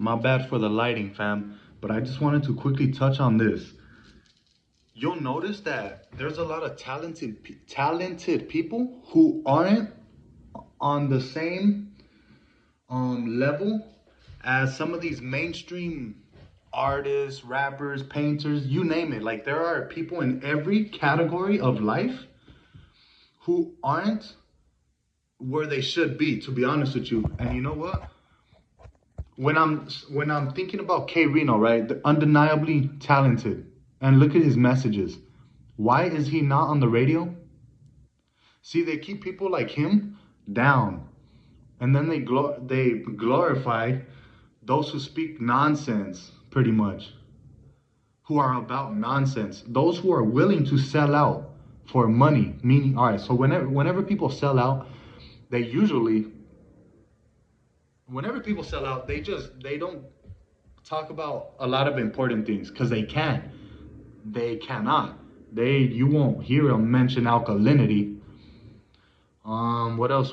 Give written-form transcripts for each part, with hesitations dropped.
My bad for the lighting, fam. But I just wanted to quickly touch on this. You'll notice that there's a lot of talented people who aren't on the same level as some of these mainstream artists, rappers, painters, you name it. Like there are people in every category of life who aren't where they should be, to be honest with you. And you know what? When I'm thinking about K Reno, right? They're undeniably talented. And look at his messages. Why is he not on the radio? See, they keep people like him down. And then they glorify those who speak nonsense, pretty much. Who are about nonsense. Those who are willing to sell out for money. Meaning, all right, so whenever people sell out, they usually, whenever people sell out, they don't talk about a lot of important things because they can't. They cannot. You won't hear them mention alkalinity. What else?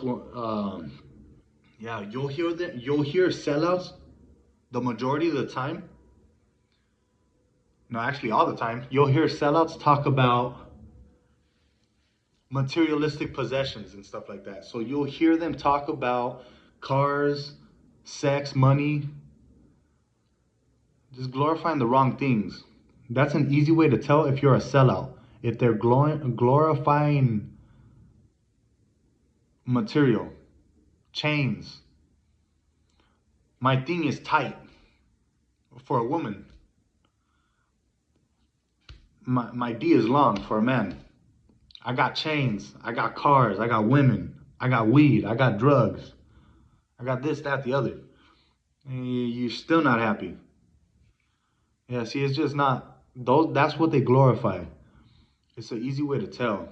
Yeah, you'll hear sellouts the majority of the time. No, actually all the time. You'll hear sellouts talk about materialistic possessions and stuff like that. So you'll hear them talk about cars, sex, money, just glorifying the wrong things. That's an easy way to tell if you're a sellout. If they're glorifying material, chains. My thing is tight for a woman. My D is long for a man. I got chains, I got cars, I got women, I got weed, I got drugs, I got this, that, the other. And you're still not happy. Yeah, see, it's just not, that's what they glorify. It's an easy way to tell.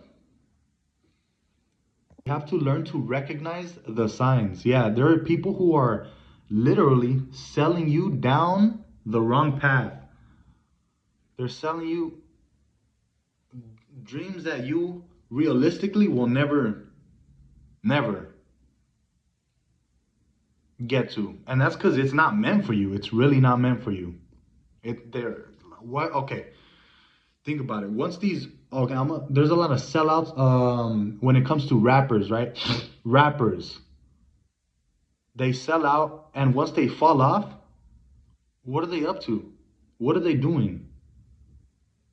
You have to learn to recognize the signs. Yeah, there are people who are literally selling you down the wrong path. They're selling you dreams that you realistically will never get to. And that's because it's not meant for you. It's really not meant for you. Okay, think about it. There's a lot of sellouts when it comes to rappers, right? Rappers, they sell out, and once they fall off, what are they up to? What are they doing?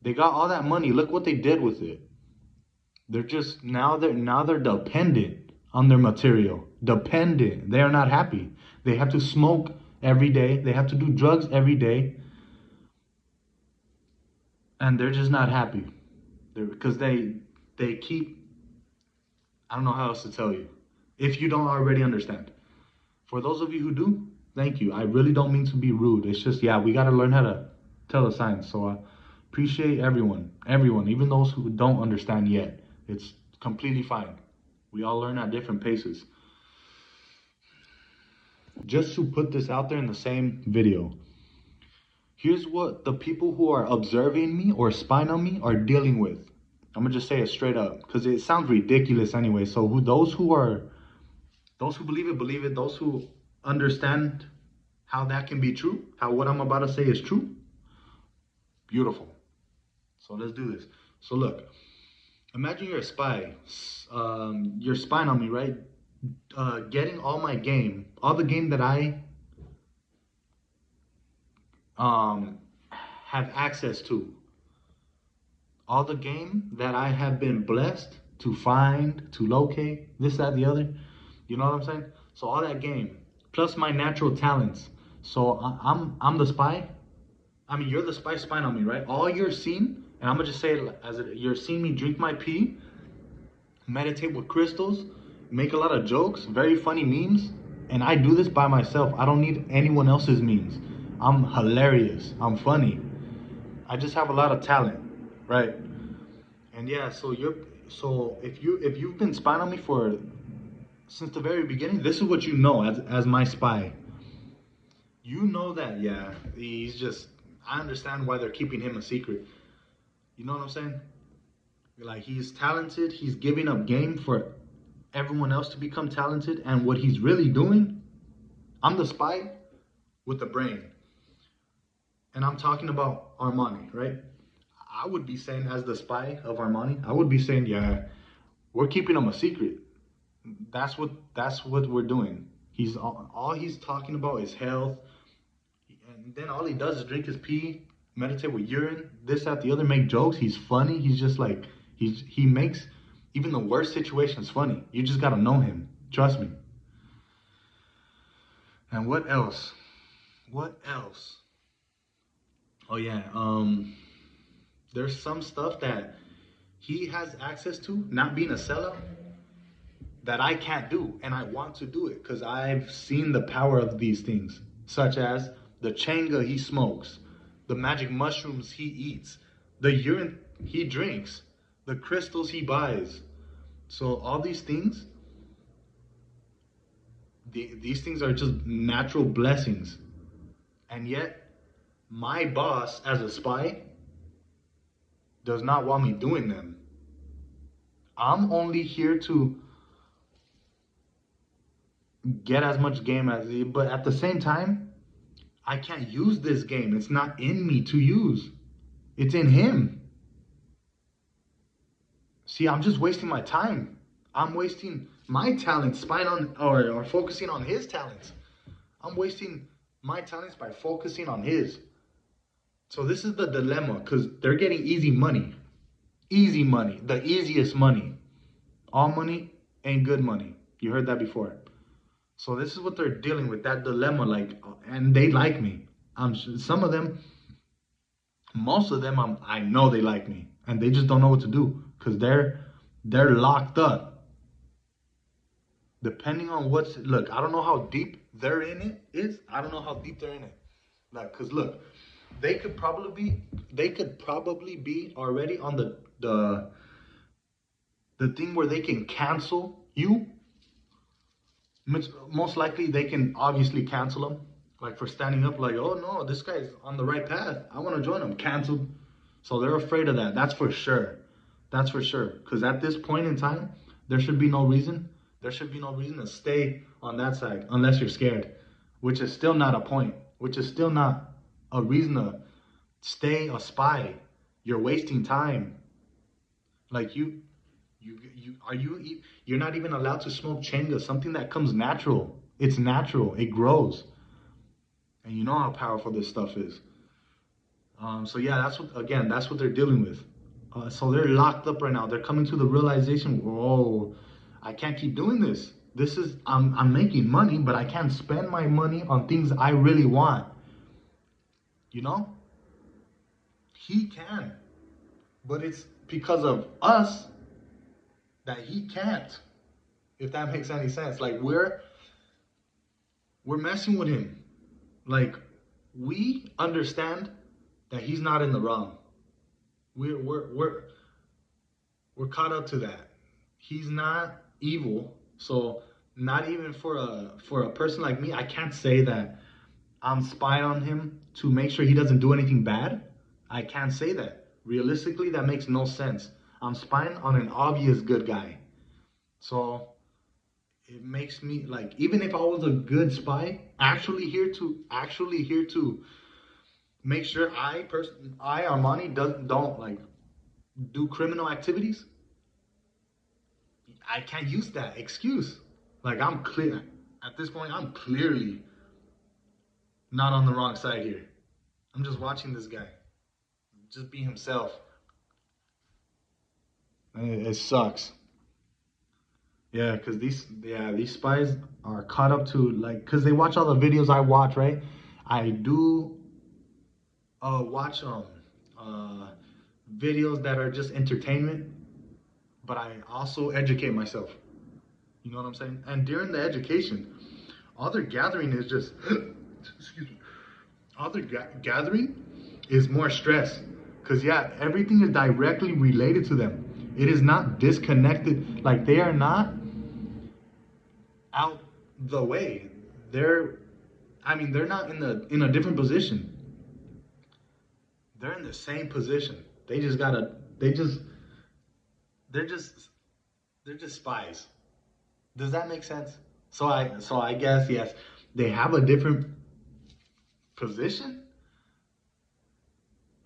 They got all that money. Look what they did with it. They're just now they're dependent on their material. Dependent. They are not happy. They have to smoke every day. They have to do drugs every day. And they're just not happy. Because they keep, I don't know how else to tell you. If you don't already understand. For those of you who do, thank you. I really don't mean to be rude. It's just, yeah, we got to learn how to tell the signs. So I appreciate everyone, even those who don't understand yet. It's completely fine. We all learn at different paces. Just to put this out there in the same video, here's what the people who are observing me or spying on me are dealing with. I'm gonna just say it straight up because it sounds ridiculous anyway. So those who believe it. Those who understand how that can be true, how what I'm about to say is true, beautiful. So let's do this. So look, imagine you're a spy. You're spying on me, right? Getting all the game that I have access to. All the game that I have been blessed to find, to locate, this, that, the other. You know what I'm saying? So all that game, plus my natural talents. So I'm the spy. I mean, you're the spy spying on me, right? All you're seeing, and I'm gonna just say it you're seeing me drink my pee, meditate with crystals, make a lot of jokes, very funny memes, and I do this by myself. I don't need anyone else's memes. I'm hilarious. I'm funny. I just have a lot of talent, right? And yeah, so if you've been spying on me since the very beginning, this is what you know as my spy. You know that, yeah, I understand why they're keeping him a secret. You know what I'm saying? Like, he's talented, he's giving up game for everyone else to become talented, and what he's really doing, I'm the spy, with the brain. And I'm talking about Armani, right? I would be saying, as the spy of Armani, I would be saying, yeah, we're keeping him a secret. That's what we're doing. He's all he's talking about is health, and then all he does is drink his pee, meditate with urine, this, that, the other, make jokes. He's funny. He's just like he makes even the worst situations funny. You just gotta know him. Trust me. And what else? What else? Oh yeah. There's some stuff that he has access to, not being a sellout, that I can't do, and I want to do it because I've seen the power of these things, such as the changa he smokes, the magic mushrooms he eats, the urine he drinks, the crystals he buys. So all these things, these things are just natural blessings, and yet my boss, as a spy, does not want me doing them. I'm only here to get as much game as he, but at the same time, I can't use this game. It's not in me to use. It's in him. See, I'm just wasting my time. I'm wasting my talents spying on or focusing on his talents. I'm wasting my talents by focusing on his. So this is the dilemma because they're getting easy money. Easy money. The easiest money. All money ain't good money. You heard that before. So this is what they're dealing with, that dilemma, like, and they like me. Some of them, most of them, I know they like me, and they just don't know what to do because they're locked up. Depending on what's look, I don't know how deep they're in it is. I don't know how deep they're in it. Like, cause look, they could probably be already on the thing where they can cancel you. Most likely they can obviously cancel him, like for standing up, like, oh no, this guy's on the right path, I want to join him, canceled. So they're afraid of that. That's for sure. That's for sure. Because at this point in time, there should be no reason. There should be no reason to stay on that side unless you're scared, which is still not a point, which is still not a reason to stay a spy. You're wasting time. Like you're not even allowed to smoke chenga, something that comes natural. It's natural. It grows, and you know how powerful this stuff is. So yeah, that's what they're dealing with. So they're locked up right now. They're coming to the realization, whoa, I can't keep doing this. I'm making money, but I can't spend my money on things I really want. You know, he can, but it's because of us that he can't. If that makes any sense, like we're messing with him. Like, we understand that he's not in the wrong. We're caught up to that. He's not evil. So not even for a person like me, I can't say that I'm spying on him to make sure he doesn't do anything bad. I can't say that. Realistically, that makes no sense. I'm spying on an obvious good guy. So it makes me like, even if I was a good spy, actually here to make sure I Armani don't like do criminal activities, I can't use that excuse. Like, I'm clear at this point. I'm clearly not on the wrong side here. I'm just watching this guy just be himself. It sucks. Yeah, cause these spies are caught up to, like, cause they watch all the videos I watch, right? I do watch uh videos that are just entertainment, but I also educate myself. You know what I'm saying? And during the education, all they're gathering is just excuse me. All they're gathering is more stress. Cause yeah, everything is directly related to them. It is not disconnected. Like, they are not out the way. They're, I mean, they're not in a different position. They're in the same position. They just gotta. They're just they're just spies. Does that make sense? So I guess yes, they have a different position,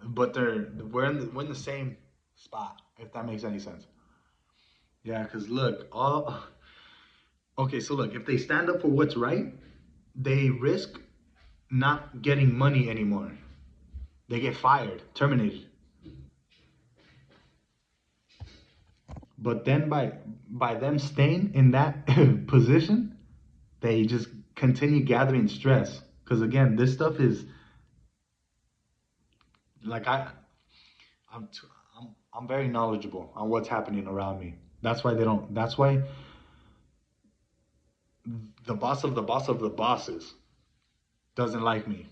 but we're in the same spot, if that makes any sense. Yeah, because look, all okay, so look, if they stand up for what's right, they risk not getting money anymore. They get fired, terminated. But then by them staying in that position, they just continue gathering stress. Because again, this stuff is like I'm t- I'm very knowledgeable on what's happening around me. That's why they don't. That's why the boss of the boss of the bosses doesn't like me.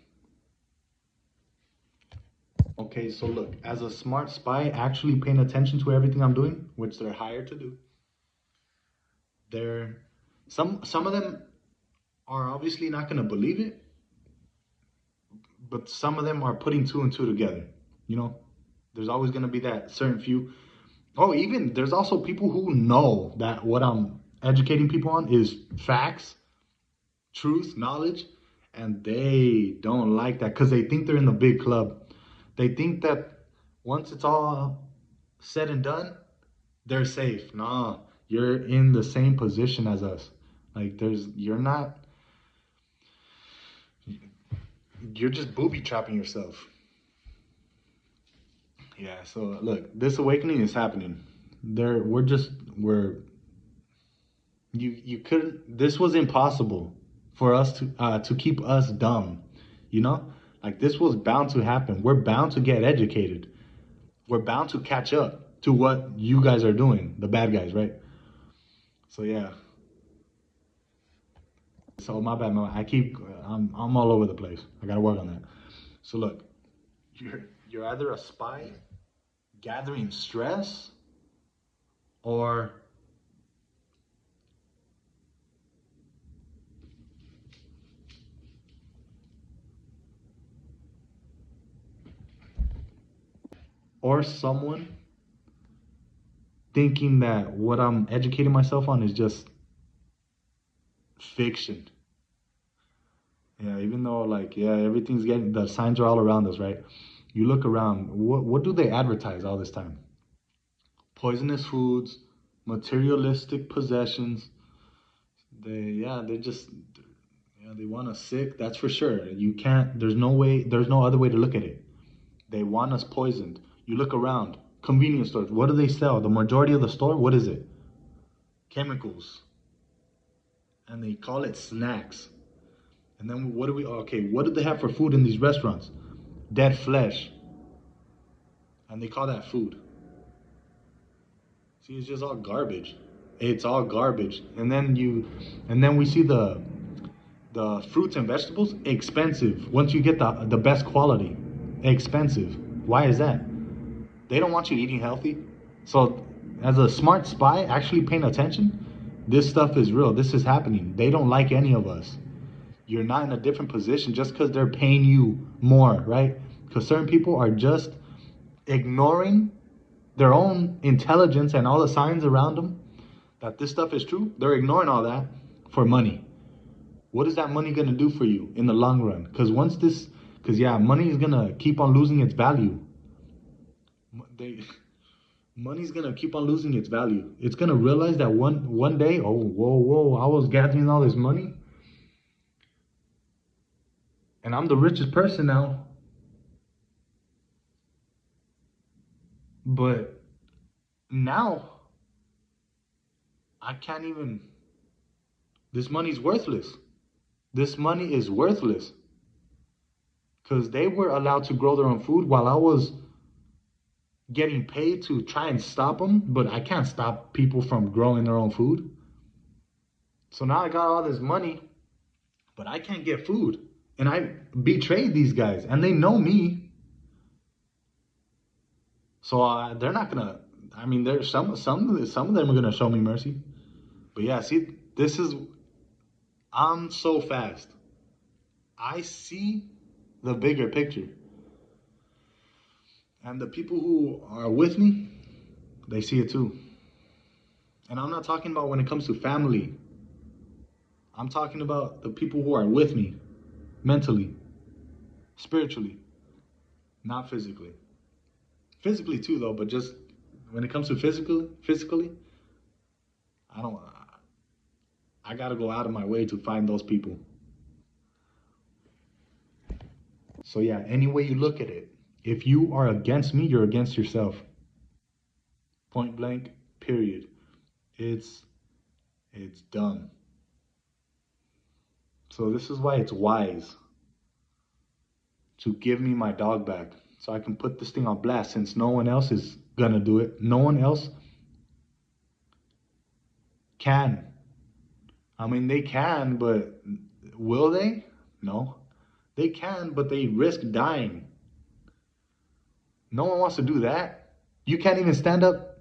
Okay, so look, as a smart spy, actually paying attention to everything I'm doing, which they're hired to do, they're some of them are obviously not gonna believe it, but some of them are putting two and two together. You know, there's always gonna be that certain few. Oh, even there's also people who know that what I'm educating people on is facts, truth, knowledge, and they don't like that because they think they're in the big club. They think that once it's all said and done, they're safe. Nah, you're in the same position as us. Like you're not, you're just booby trapping yourself. Yeah. So look, this awakening is happening. We're you couldn't. This was impossible for us to keep us dumb. You know, like this was bound to happen. We're bound to get educated. We're bound to catch up to what you guys are doing, the bad guys, right? So yeah. So my bad, man. I'm all over the place. I gotta work on that. So look, you're either a spy gathering stress, or someone thinking that what I'm educating myself on is just fiction. Yeah, even though like yeah, everything's getting the signs are all around us, right? You look around, what do they advertise all this time? Poisonous foods, materialistic possessions. They just yeah, they want us sick, that's for sure. You can't there's no other way to look at it. They want us poisoned. You look around, convenience stores, what do they sell? The majority of the store, what is it? Chemicals. And they call it snacks. And then what do they have for food in these restaurants? Dead flesh. And they call that food. See, it's just all garbage. It's all garbage. And then we see the fruits and vegetables expensive. Once you get the best quality, expensive. Why is that? They don't want you eating healthy. So, as a smart spy, actually paying attention, this stuff is real. This is happening. They don't like any of us. You're not in a different position just because they're paying you more, right? Because certain people are just ignoring their own intelligence and all the signs around them that this stuff is true. They're ignoring all that for money. What is that money going to do for you in the long run? Because yeah, money is going to keep on losing its value. They, money's going to keep on losing its value. It's going to realize that one day, oh, whoa, I was gathering all this money and I'm the richest person now. But now I can't even, this money's worthless. This money is worthless because they were allowed to grow their own food while I was getting paid to try and stop them, but I can't stop people from growing their own food. So now I got all this money, but I can't get food. And I betrayed these guys, and they know me. So they're not gonna. I mean, there's some of them are gonna show me mercy. But yeah, see, this is. I'm so fast. I see the bigger picture, and the people who are with me, they see it too. And I'm not talking about when it comes to family. I'm talking about the people who are with me mentally. spiritually, not physically. Physically too, though, but just when it comes to physically, I don't. I gotta go out of my way to find those people. So yeah, any way you look at it, if you are against me, you're against yourself. Point blank. Period. It's it's done. So this is why it's wise to give me my dog back, so I can put this thing on blast. Since no one else is gonna do it, no one else can. I mean, they can, but will they? No. They can, but they risk dying. No one wants to do that. You can't even stand up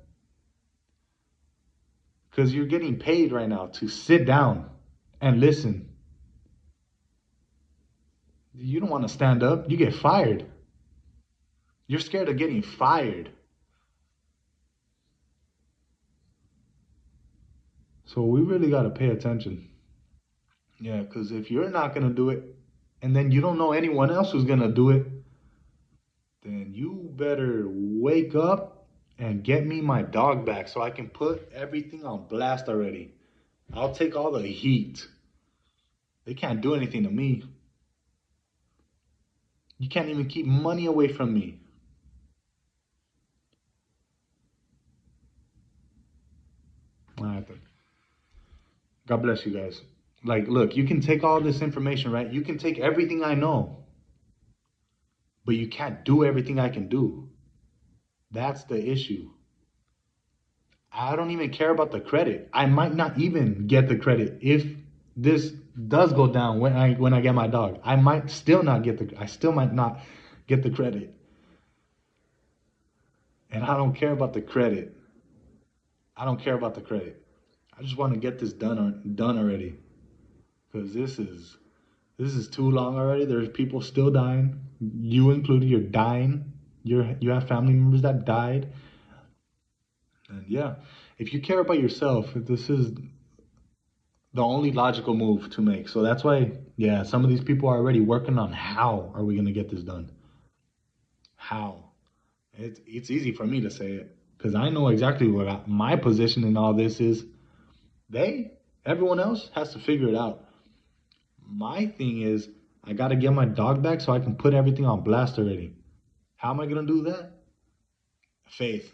because you're getting paid right now to sit down and listen. You don't want to stand up, you get fired. You're scared of getting fired. So we really got to pay attention. Yeah, because if you're not going to do it and then you don't know anyone else who's going to do it, then you better wake up and get me my dog back so I can put everything on blast already. I'll take all the heat. They can't do anything to me. You can't even keep money away from me. All right, then. God bless you guys. Like, look, you can take all this information, right? You can take everything I know, but you can't do everything I can do. That's the issue. I don't even care about the credit. I might not even get the credit if this does go down when I get my dog. I still might not get the credit. And I don't care about the credit. I don't care about the credit. I just want to get this done already. Cuz this is too long already. There's people still dying. You included, you're dying. You have family members that died. And yeah, if you care about yourself, this is the only logical move to make. So that's why, yeah, some of these people are already working on how are we going to get this done? How? It's easy for me to say it because I know exactly what my position in all this is. Everyone else has to figure it out. My thing is, I got to get my dog back so I can put everything on blast already. How am I going to do that? Faith.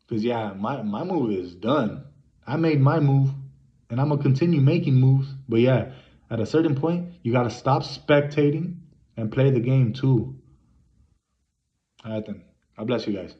Because, yeah, my move is done. I made my move, and I'm going to continue making moves. But, yeah, at a certain point, you got to stop spectating and play the game, too. All right, then. God bless you guys.